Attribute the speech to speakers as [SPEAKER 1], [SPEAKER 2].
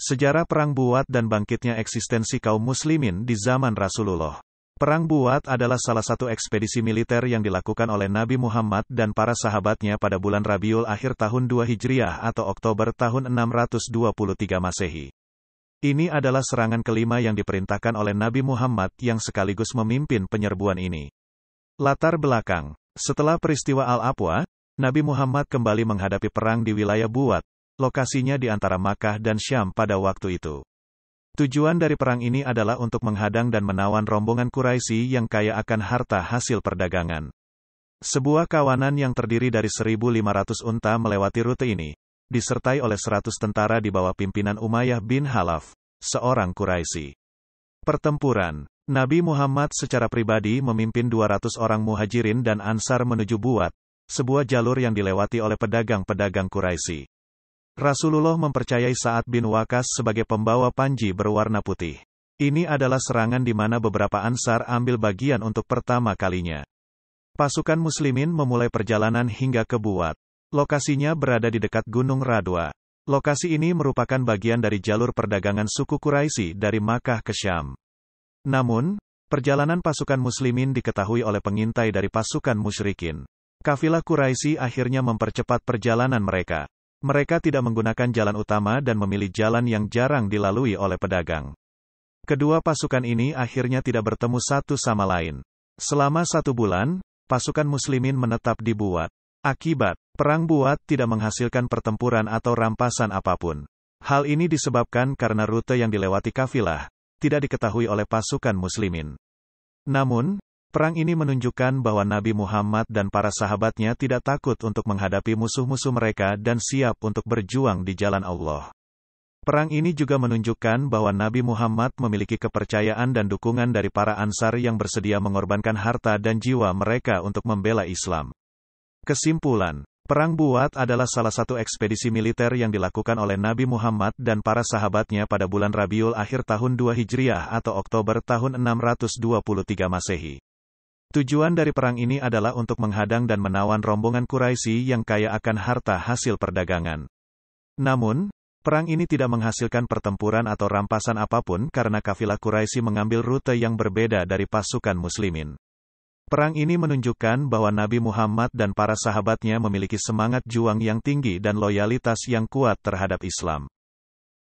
[SPEAKER 1] Sejarah Perang Buat dan bangkitnya eksistensi kaum muslimin di zaman Rasulullah. Perang Buat adalah salah satu ekspedisi militer yang dilakukan oleh Nabi Muhammad dan para sahabatnya pada bulan Rabiul Akhir tahun 2 Hijriah atau Oktober tahun 623 Masehi. Ini adalah serangan kelima yang diperintahkan oleh Nabi Muhammad yang sekaligus memimpin penyerbuan ini. Latar belakang. Setelah peristiwa Al-Aqwa, Nabi Muhammad kembali menghadapi perang di wilayah Buat, lokasinya di antara Makkah dan Syam pada waktu itu. Tujuan dari perang ini adalah untuk menghadang dan menawan rombongan Quraisy yang kaya akan harta hasil perdagangan. Sebuah kawanan yang terdiri dari 1.500 unta melewati rute ini, disertai oleh 100 tentara di bawah pimpinan Umayyah bin Khalaf, seorang Quraisy. Pertempuran. Nabi Muhammad secara pribadi memimpin 200 orang muhajirin dan ansar menuju Buat, sebuah jalur yang dilewati oleh pedagang-pedagang Quraisy. Rasulullah mempercayai Sa'ad bin Waqqas sebagai pembawa panji berwarna putih. Ini adalah serangan di mana beberapa ansar ambil bagian untuk pertama kalinya. Pasukan muslimin memulai perjalanan hingga ke Buat. Lokasinya berada di dekat Gunung Radwa. Lokasi ini merupakan bagian dari jalur perdagangan suku Quraisy dari Makkah ke Syam. Namun, perjalanan pasukan muslimin diketahui oleh pengintai dari pasukan musyrikin. Kafilah Quraisy akhirnya mempercepat perjalanan mereka. Mereka tidak menggunakan jalan utama dan memilih jalan yang jarang dilalui oleh pedagang. Kedua pasukan ini akhirnya tidak bertemu satu sama lain. Selama 1 bulan, pasukan muslimin menetap di Buat. Akibat, perang Buat tidak menghasilkan pertempuran atau rampasan apapun. Hal ini disebabkan karena rute yang dilewati kafilah tidak diketahui oleh pasukan muslimin. Namun, perang ini menunjukkan bahwa Nabi Muhammad dan para sahabatnya tidak takut untuk menghadapi musuh-musuh mereka dan siap untuk berjuang di jalan Allah. Perang ini juga menunjukkan bahwa Nabi Muhammad memiliki kepercayaan dan dukungan dari para ansar yang bersedia mengorbankan harta dan jiwa mereka untuk membela Islam. Kesimpulan, Perang Buat adalah salah satu ekspedisi militer yang dilakukan oleh Nabi Muhammad dan para sahabatnya pada bulan Rabiul Akhir tahun 2 Hijriah atau Oktober tahun 623 Masehi. Tujuan dari perang ini adalah untuk menghadang dan menawan rombongan Quraisy yang kaya akan harta hasil perdagangan. Namun, perang ini tidak menghasilkan pertempuran atau rampasan apapun karena kafilah Quraisy mengambil rute yang berbeda dari pasukan muslimin. Perang ini menunjukkan bahwa Nabi Muhammad dan para sahabatnya memiliki semangat juang yang tinggi dan loyalitas yang kuat terhadap Islam.